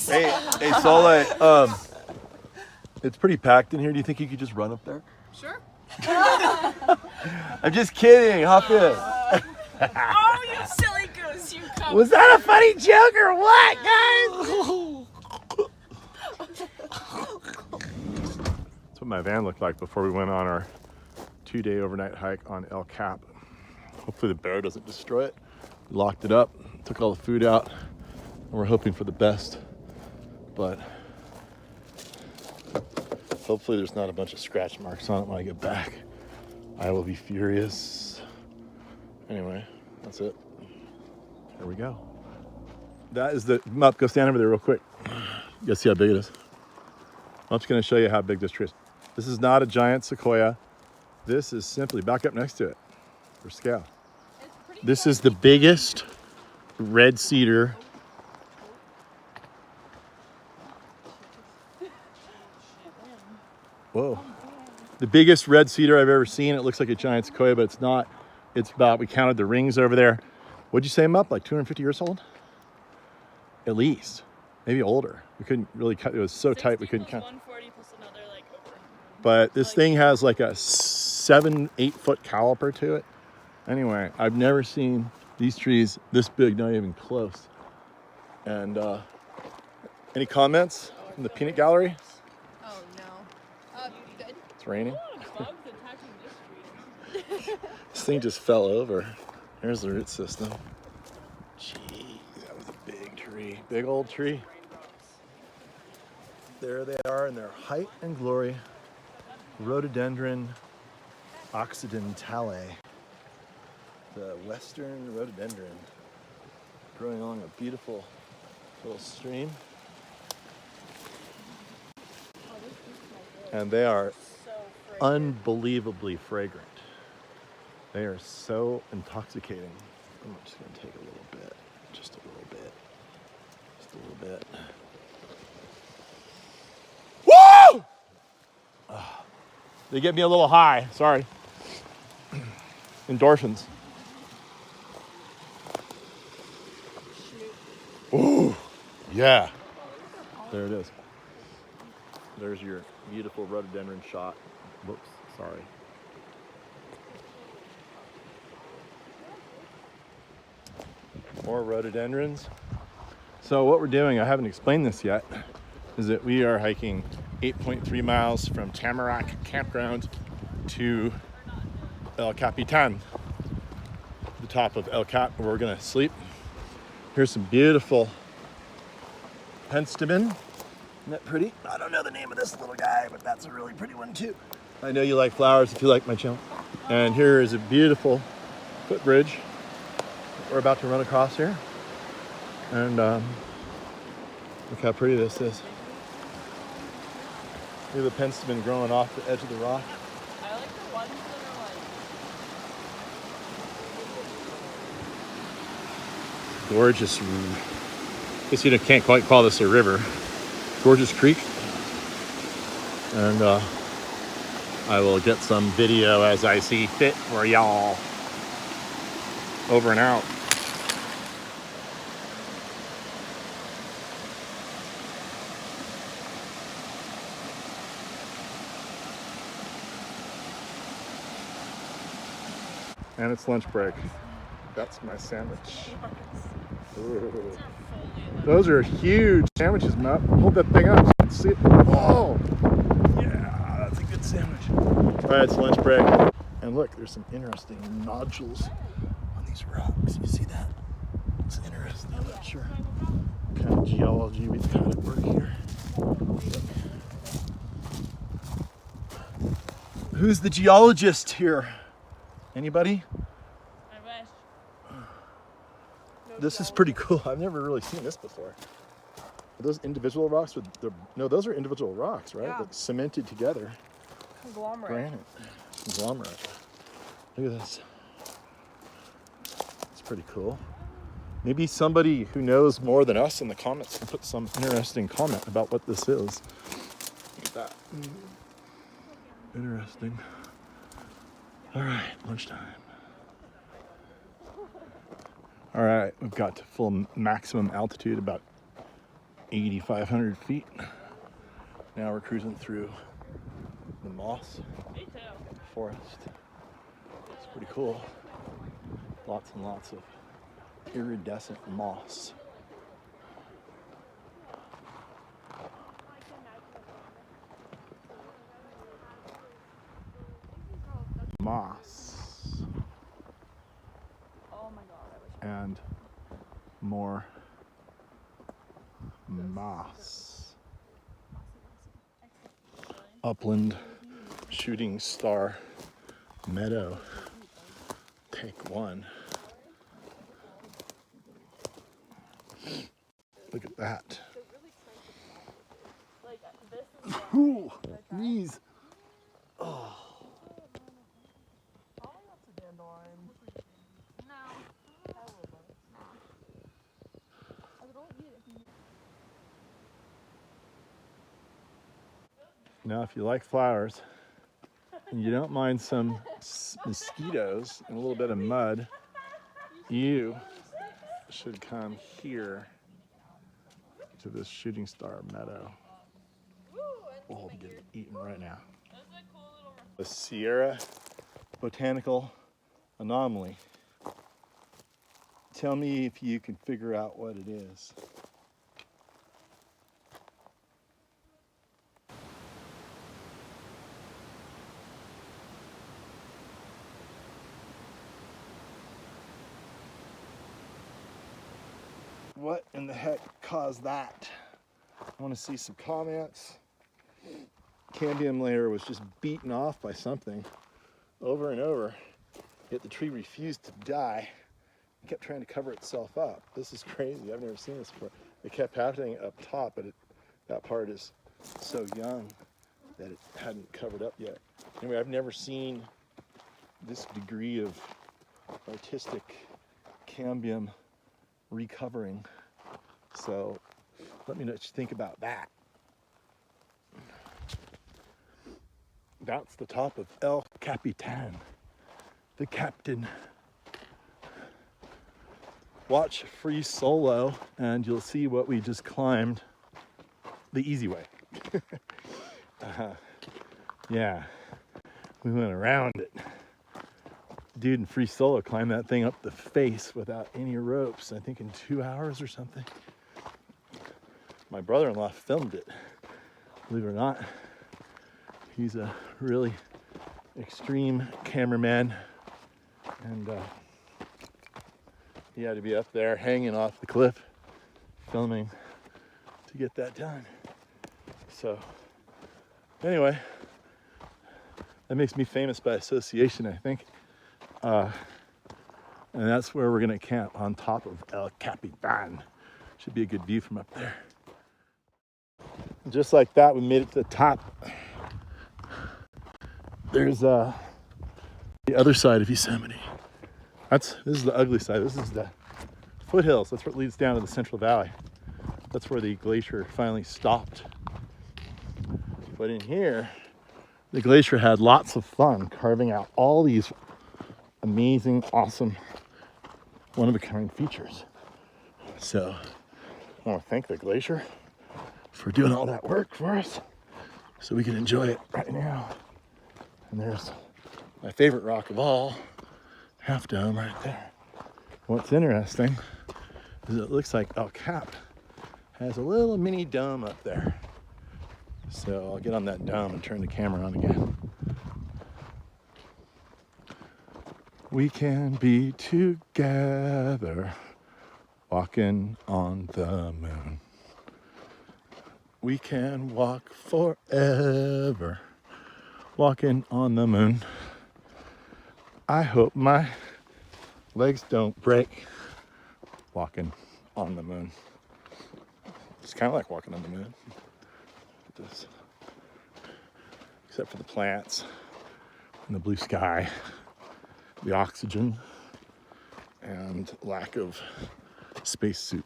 Hey, Soleil, it's pretty packed in here. Do you think you could just run up there? Sure. I'm just kidding. Hop in. Oh, you silly goose, you come. Was that a funny joke or what, guys? That's what my van looked like before we went on our 2-day overnight hike on El Cap. Hopefully the bear doesn't destroy it. We locked it up, took all the food out, and we're hoping for the best. But hopefully there's not a bunch of scratch marks on it when I get back. I will be furious. Anyway, that's it. Here we go. That is the map. Go stand over there real quick. You guys see how big it is? I'm just gonna show you how big this tree is. This is not a giant sequoia. This is simply, back up next to it for scale. This is the biggest red cedar. Whoa. The biggest red cedar I've ever seen. It looks like a giant sequoia, but it's not. It's about, we counted the rings over there. What'd you say, Mup? Like 250 years old? At least. Maybe older. We couldn't really cut, it was so tight we couldn't count. 140 plus another, like, over. But this thing has like a 7-8 foot caliper to it. Anyway, I've never seen these trees this big, not even close. And any comments from the peanut gallery? Oh no. Good. It's raining. Bugs attacking this tree. This thing just fell over. There's the root system. Jeez, that was a big tree. Big old tree. There they are in their height and glory. Rhododendron occidentale. The western rhododendron. Growing along a beautiful little stream. And they are unbelievably fragrant. They are so intoxicating. I'm just gonna take a little bit, just a little bit, just a little bit. Woo! They get me a little high, sorry. Endorphins. Ooh, yeah. There it is. There's your beautiful rhododendron shot. Whoops, sorry. More rhododendrons. So what we're doing, I haven't explained this yet, is that we are hiking 8.3 miles from Tamarack Campground to El Capitan, the top of El Cap, where we're gonna sleep. Here's some beautiful penstemon. Isn't that pretty? I don't know the name of this little guy, but that's a really pretty one too. I know you like flowers if you like my channel. And here is a beautiful footbridge we're about to run across here. And look how pretty this is. Look at the penstemon growing off the edge of the rock. I like the ones that are like... Gorgeous. I guess you can't quite call this a river. Gorgeous creek. And I will get some video as I see fit for y'all. Over and out. And it's lunch break. That's my sandwich. Ooh. Those are huge sandwiches, Matt. Hold that thing up so you can see it. Oh! Yeah, that's a good sandwich. All right, it's lunch break. And look, there's some interesting nodules on these rocks. You see that? It's interesting. I'm not sure what kind of geology we've got at work here. Who's the geologist here? Anybody? I wish. This is pretty cool. I've never really seen this before. Are those individual rocks with the... No, those are individual rocks, right? Yeah. Like cemented together. Conglomerate. Granite. Conglomerate. Look at this. It's pretty cool. Maybe somebody who knows more than us in the comments can put some interesting comment about what this is. Look at that. Interesting. All right, lunchtime. All right, we've got to full maximum altitude, about 8,500 feet. Now we're cruising through the moss forest. It's pretty cool. Lots and lots of iridescent moss. Moss. Oh my god, And more moss. Upland shooting star meadow. Take one. Look at that. Ooh, knees. Oh. Now, if you like flowers and you don't mind some mosquitoes and a little bit of mud, you should come here to this shooting star meadow. Oh, I'm getting eaten right now. The Sierra Botanical Anomaly. Tell me if you can figure out what it is. What in the heck caused that? I want to see some comments. Cambium layer was just beaten off by something over and over, yet the tree refused to die. It kept trying to cover itself up. This is crazy. I've never seen this before. It kept happening up top, but that part is so young that it hadn't covered up yet. Anyway, I've never seen this degree of artistic cambium recovering. So let me know what you think about that. That's the top of El Capitan, the Captain. Watch Free Solo and you'll see what we just climbed the easy way. Yeah, we went around it. Dude in Free Solo climbed that thing up the face without any ropes, I think in 2 hours or something. My brother-in-law filmed it, believe it or not. He's a really extreme cameraman, and he had to be up there hanging off the cliff filming to get that done. So anyway, that makes me famous by association, I think. And that's where we're gonna camp, on top of El Capitan. Should be a good view from up there. Just like that, we made it to the top. There's the other side of Yosemite. This is the ugly side. This is the foothills. That's what leads down to the Central Valley. That's where the glacier finally stopped. But in here, the glacier had lots of fun carving out all these amazing, awesome, one-of-a-kind features. So I want to thank the glacier for doing all that work for us so we can enjoy it right now. And there's my favorite rock of all, Half Dome right there. What's interesting is it looks like El Cap has a little mini dome up there. So I'll get on that dome and turn the camera on again. We can be together walking on the moon. We can walk forever walking on the moon. I hope my legs don't break walking on the moon. It's kind of like walking on the moon. This, except for the plants and the blue sky, the oxygen, and lack of spacesuit.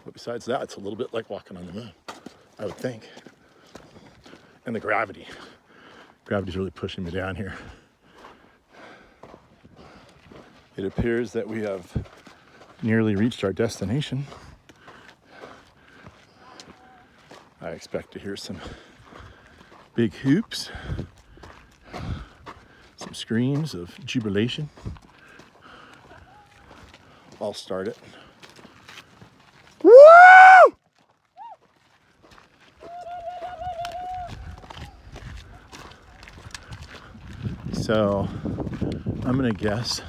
But besides that, it's a little bit like walking on the moon, I would think. And the gravity. Gravity's really pushing me down here. It appears that we have nearly reached our destination. I expect to hear some big hoops, some screams of jubilation. I'll start it. Woo! So I'm gonna guess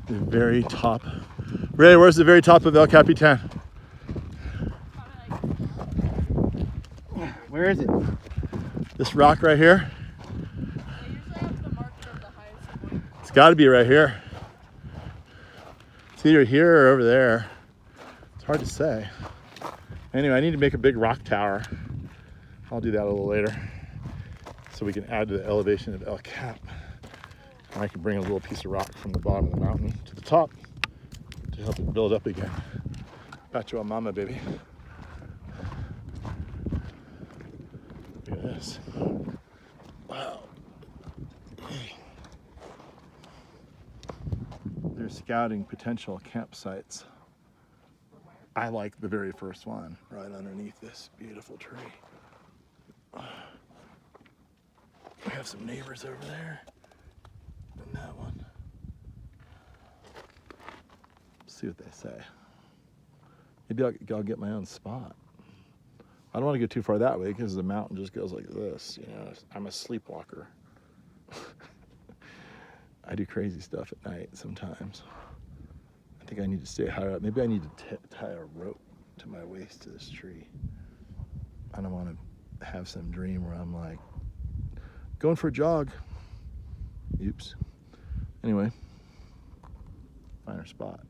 the very top. Ray, where's the very top of El Capitan? Where is it? This rock right here? They usually have the marker of the highest point. It's gotta be right here. It's either here or over there. It's hard to say. Anyway, I need to make a big rock tower. I'll do that a little later so we can add to the elevation of El Cap. And I can bring a little piece of rock from the bottom of the mountain to the top to help it build up again. Pacho mama, baby. Look at this. Wow. They're scouting potential campsites. I like the very first one, right underneath this beautiful tree. We have some neighbors over there. And that one. See what they say. Maybe I'll get my own spot. I don't want to go too far that way because the mountain just goes like this. You know, I'm a sleepwalker. I do crazy stuff at night sometimes. I think I need to stay higher up. Maybe I need to tie a rope to my waist to this tree. I don't want to have some dream where I'm like, going for a jog. Oops. Anyway, find our spot.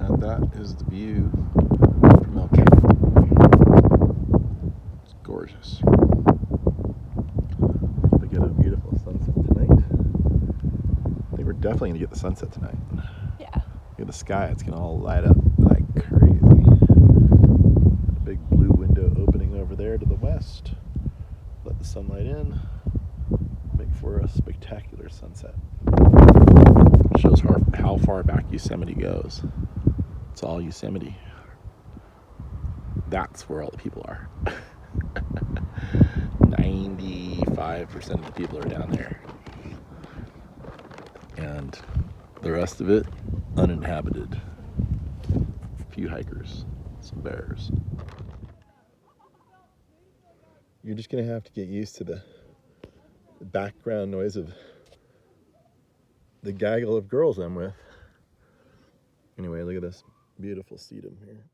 And that is the view from El Cap. It's gorgeous. We get a beautiful sunset tonight. I think we're definitely gonna get the sunset tonight. Yeah. Look at the sky, it's gonna all light up like crazy. A big blue window opening over there to the west. Let the sunlight in. Make for a spectacular sunset. Shows how far back Yosemite goes. It's all Yosemite. That's where all the people are. 95% of the people are down there. And the rest of it, uninhabited. A few hikers, some bears. You're just gonna have to get used to the background noise of the gaggle of girls I'm with. Anyway, look at this beautiful sedum here.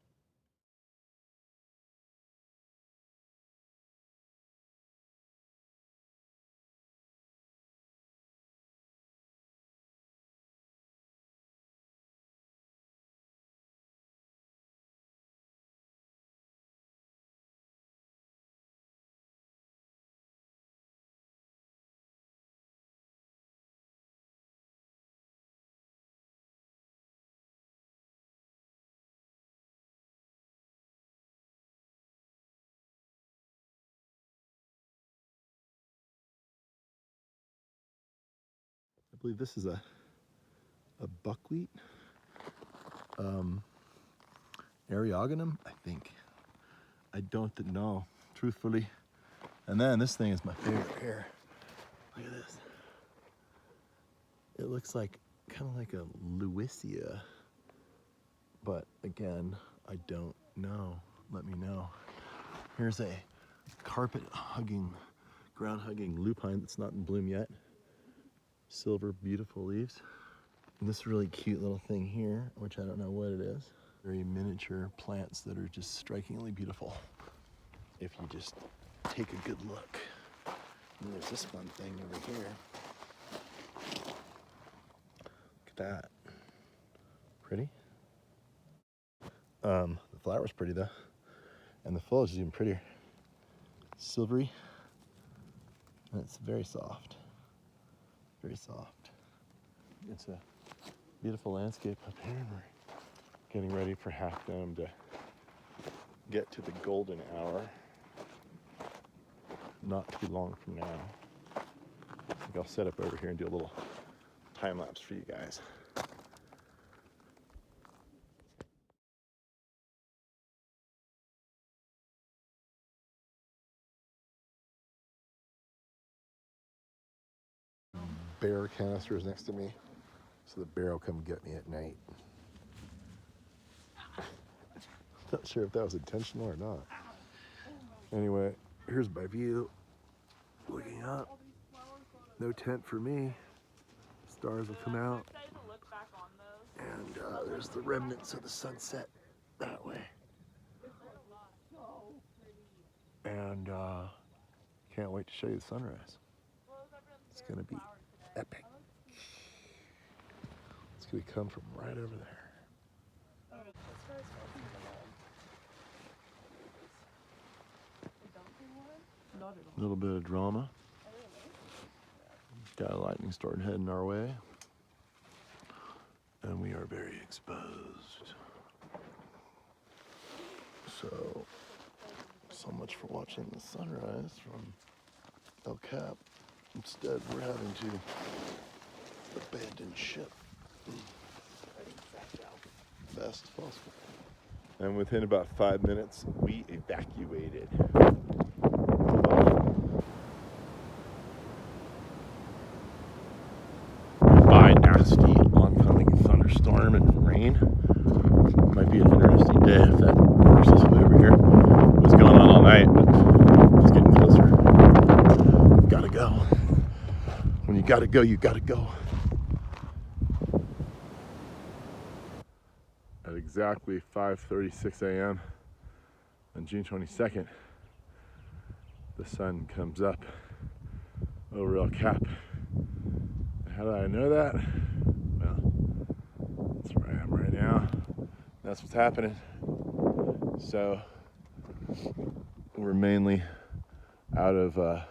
I believe this is a buckwheat, Ariogonum, I think. I don't know, truthfully. And then this thing is my favorite here. Look at this. It looks like kind of like a Lewisia, but again, I don't know. Let me know. Here's a carpet-hugging, ground-hugging lupine that's not in bloom yet. Silver, beautiful leaves. And this really cute little thing here, which I don't know what it is. Very miniature plants that are just strikingly beautiful if you just take a good look. And there's this fun thing over here. Look at that. Pretty. The flower's pretty though. And the foliage is even prettier. Silvery. And it's very soft. Very soft. It's a beautiful landscape up here. And we're getting ready for Half Dome to get to the golden hour. Not too long from now. think I'll set up over here and do a little time lapse for you guys. Bear canister is next to me, so the bear will come get me at night. Not sure if that was intentional or not. Anyway, here's my view. Looking up. No tent for me. Stars will come out. Excited to look back on those. And there's the remnants of the sunset that way. And can't wait to show you the sunrise. It's gonna be epic. It's gonna come from right over there. A little bit of drama. Got a lightning storm heading our way. And we are very exposed. So much for watching the sunrise from El Cap. Instead, we're having to abandon ship fast as possible. And within about 5 minutes, we evacuated. By nasty oncoming thunderstorm and rain. Might be an interesting day if that works its way over here. It was going on all night, but it's getting closer. Gotta go. When you gotta go, you gotta go. At exactly 5:36 a.m. on June 22nd, the sun comes up over El Cap. How did I know that? Well, that's where I am right now. That's what's happening. So we're mainly out of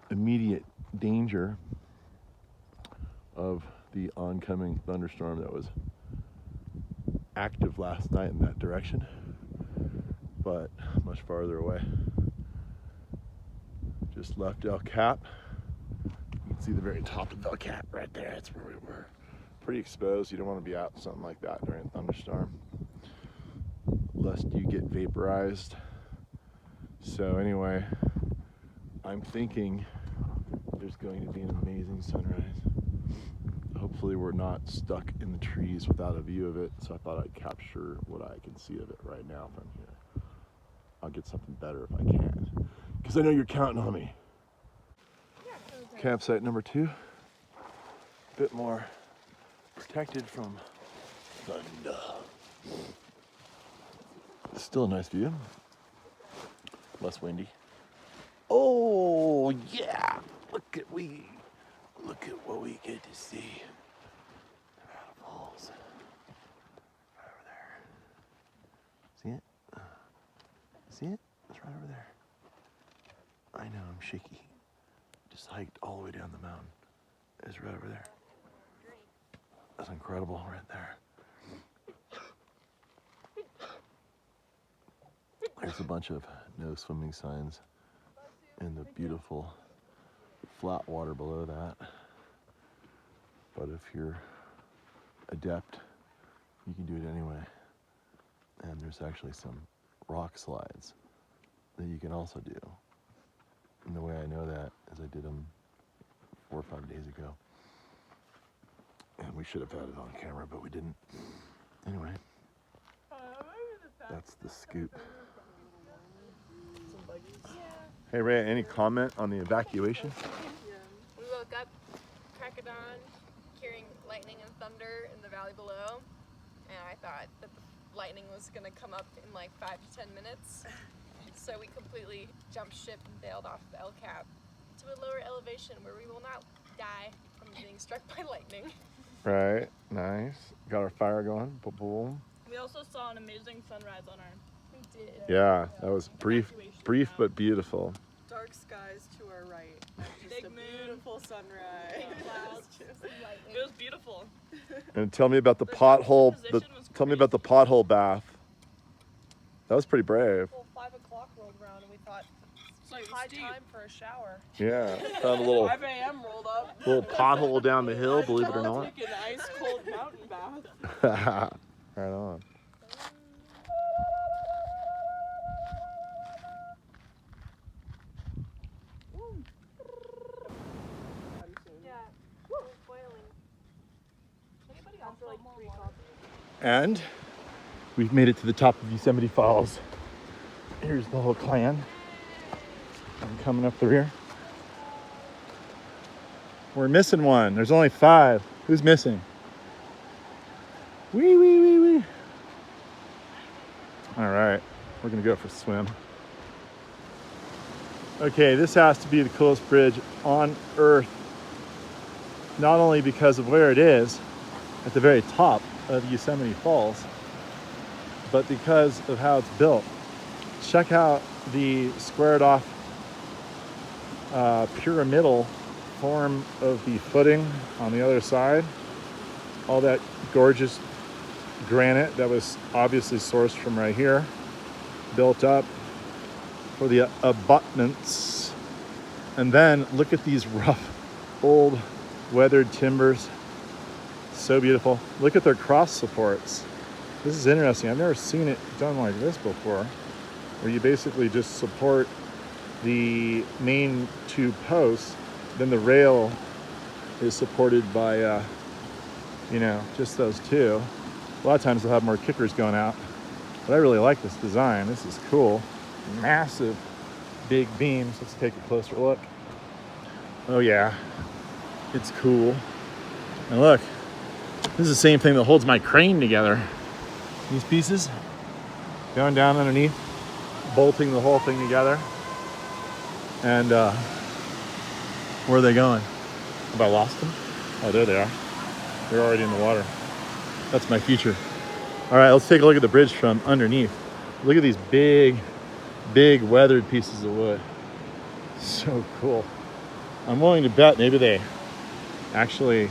immediate danger of the oncoming thunderstorm that was active last night in that direction, but much farther away. Just left El Cap. You can see the very top of El Cap right there. That's where we were. Pretty exposed. You don't want to be out in something like that during a thunderstorm, lest you get vaporized. So anyway, I'm thinking there's going to be an amazing sunrise. Hopefully we're not stuck in the trees without a view of it, so I thought I'd capture what I can see of it right now from here. I'll get something better if I can, because I know you're counting on me. Campsite number 2, a bit more protected from thunder. Still a nice view, less windy. Oh yeah, look at what we get to see. Nevada Falls, right over there. See it? See it? It's right over there. I know, I'm shaky. Just hiked all the way down the mountain. It's right over there. That's incredible right there. There's a bunch of no swimming signs in the beautiful flat water below that. But if you're adept, you can do it anyway. And there's actually some rock slides that you can also do. And the way I know that is I did them 4 or 5 days ago. And we should have had it on camera, but we didn't. Anyway, that's the scoop. Hey Ray, any comment on the evacuation? We woke up, crack of dawn, hearing lightning and thunder in the valley below, and I thought that the lightning was going to come up in like 5 to 10 minutes. So we completely jumped ship and bailed off the El Cap to a lower elevation where we will not die from being struck by lightning. Right, nice. Got our fire going, boom. We also saw an amazing sunrise on our We did. Yeah, that was brief but beautiful. Dark skies to our right. Just Big a moon. beautiful sunrise. clouds. It was beautiful. And tell me about the pothole. Tell me about the pothole bath. That was pretty brave. Well, 5 o'clock rolled around and we thought, So It's high time for a shower. Yeah, found a little 5 a.m. rolled up. pothole down the hill, believe it or not. Take an ice cold mountain bath. Right on. And we've made it to the top of Yosemite Falls. Here's the whole clan. I'm coming up the rear. We're missing one. There's only 5. Who's missing? Wee, wee, wee, wee. All right, we're gonna go for a swim. Okay, this has to be the coolest bridge on Earth. Not only because of where it is, at the very top of Yosemite Falls, but because of how it's built. Check out the squared off pyramidal form of the footing on the other side. All that gorgeous granite that was obviously sourced from right here, built up for the abutments. And then look at these rough, old, weathered timbers. So beautiful. Look at their cross supports. This is interesting. I've never seen it done like this before, where you basically just support the main 2 posts, then the rail is supported by, just those 2. A lot of times they'll have more kickers going out, but I really like this design. This is cool. Massive, big beams. Let's take a closer look. Oh yeah, it's cool. And look, this is the same thing that holds my crane together. These pieces going down underneath, bolting the whole thing together. And where are they going? Have I lost them? Oh, there they are. They're already in the water. That's my future. All right, let's take a look at the bridge from underneath. Look at these big, big weathered pieces of wood. So cool. I'm willing to bet maybe they actually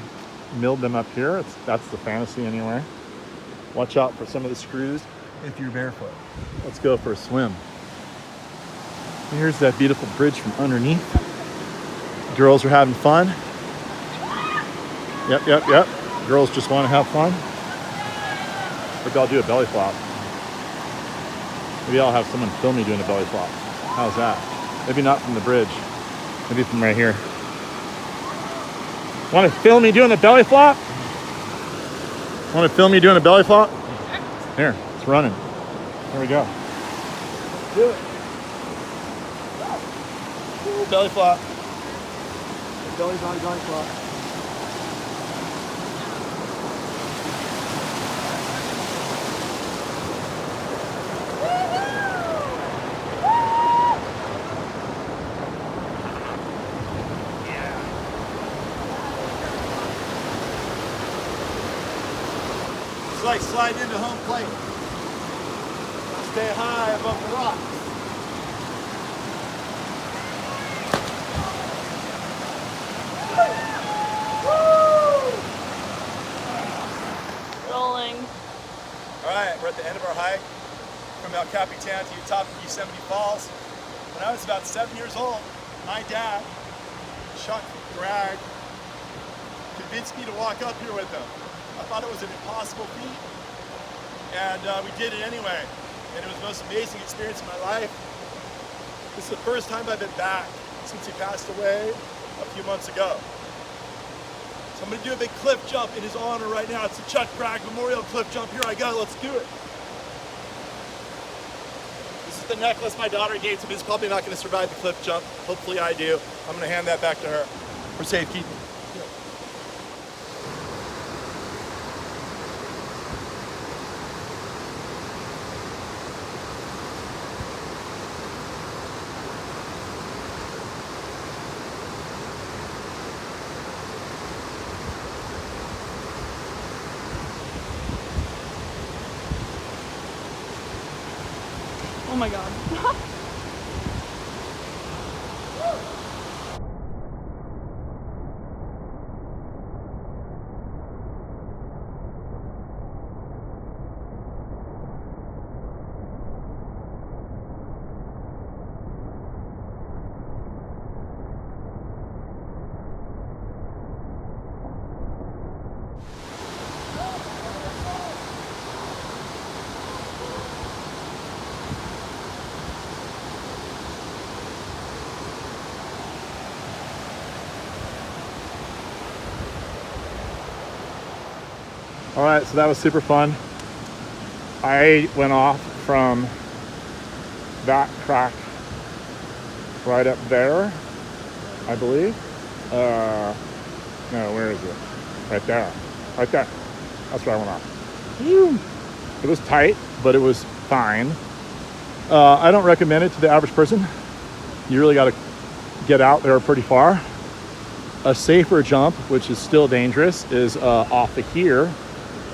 milled them up here. That's the fantasy anyway. Watch out for some of the screws if you're barefoot. Let's go for a swim. Here's that beautiful bridge from underneath. Girls are having fun. Yep. Girls just want to have fun. Maybe I'll do a belly flop. Maybe I'll have someone film me doing a belly flop. How's that? Maybe not from the bridge. Maybe from right here. Want to film me doing a belly flop? Want to film me doing a belly flop? Here, it's running. There we go. Do it. Ooh, belly flop. Belly flop. It's like sliding into home plate. Stay high above the rocks. Rolling. All right, we're at the end of our hike from Mount Capitan to the top of Yosemite Falls. When I was about 7 years old, my dad, Chuck Bragg, convinced me to walk up here with him. I thought it was an impossible feat, and we did it anyway. And it was the most amazing experience of my life. This is the first time I've been back since he passed away a few months ago. So I'm gonna do a big cliff jump in his honor right now. It's the Chuck Bragg Memorial Cliff Jump. Here I go, let's do it. This is the necklace my daughter gave to me. It's probably not gonna survive the cliff jump. Hopefully I do. I'm gonna hand that back to her for safekeeping. Oh my god. All right, so that was super fun. I went off from that crack right up there, I believe. No, where is it? Right there. Right there. That's where I went off. It was tight, but it was fine. I don't recommend it to the average person. You really got to get out there pretty far. A safer jump, which is still dangerous, is off of here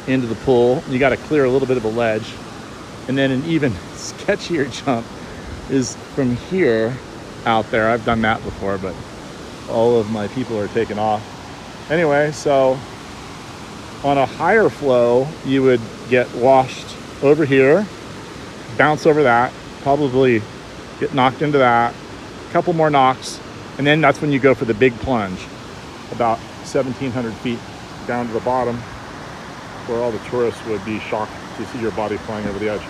into the pool. You got to clear a little bit of a ledge. And then an even sketchier jump is from here out there. I've done that before, but all of my people are taken off. Anyway, so on a higher flow, you would get washed over here, bounce over that, probably get knocked into that, a couple more knocks, and then that's when you go for the big plunge, about 1,700 feet down to the bottom, where all the tourists would be shocked to see your body flying over the edge.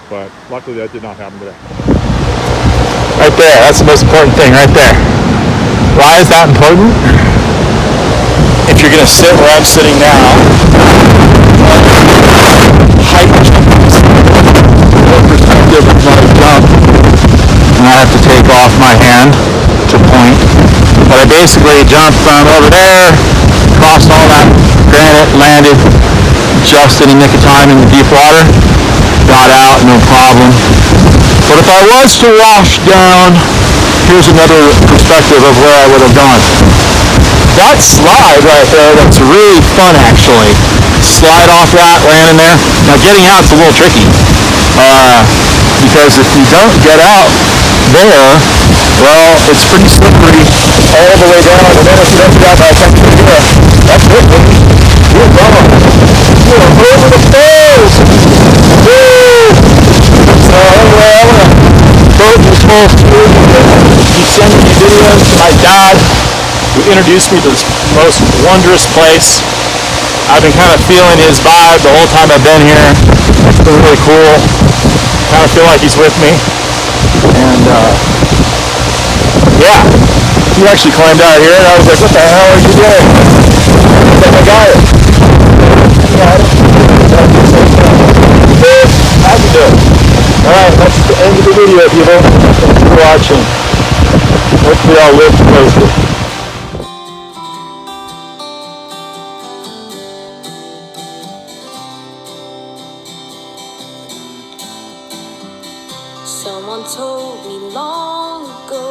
But luckily that did not happen today. Right there, that's the most important thing right there. Why is that important? If you're gonna sit where I'm sitting now, height changes, the perspective of my jump, and I have to take off my hand to point. But I basically jumped from over there, crossed all that granite, landed just in the nick of time in the deep water, got out, no problem. But if I was to wash down, here's another perspective of where I would have gone. That slide right there, that's really fun actually. Slide off that, land in there. Now getting out's a little tricky. Because if you don't get out there, well, it's pretty slippery all the way down. And then if you don't get out by the time you get here, that's it, baby. You're gone. You're over the falls. Woo! So anyway, I want to quote this whole through. Keep sending me videos to my dad, who introduced me to this most wondrous place. I've been kind of feeling his vibe the whole time I've been here. It's been really cool. Kind of feel like he's with me. And yeah, he actually climbed out here and I was like, what the hell are you doing? He's like, I got it. How'd you do it? Alright, that's the end of the video, people. Thanks for watching. Hopefully I'll live to post it. Someone told me long ago,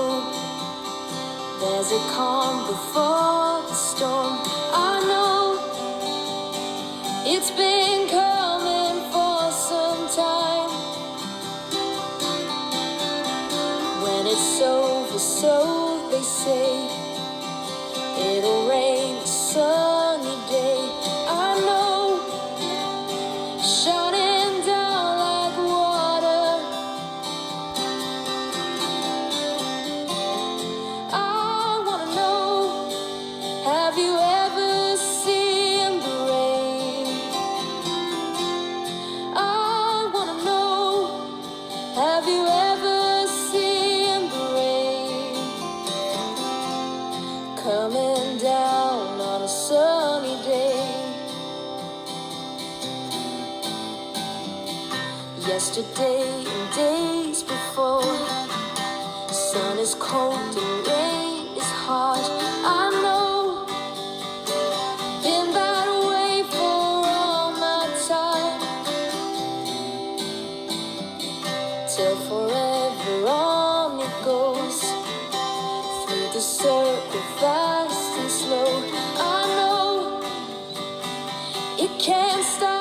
there's a calm before the storm. I know it's been coming for some time. When it's over, so they say, it'll rain a sunny day. I know, shining down like water. I wanna know, have you ever seen the rain? I wanna know, have you ever seen the rain coming down on a sunny day? Yesterday and days before, sun is cold and rain is hard. I know, been that way for all my time, till forever on it goes, through the circle fast and slow. I know, it can't stop.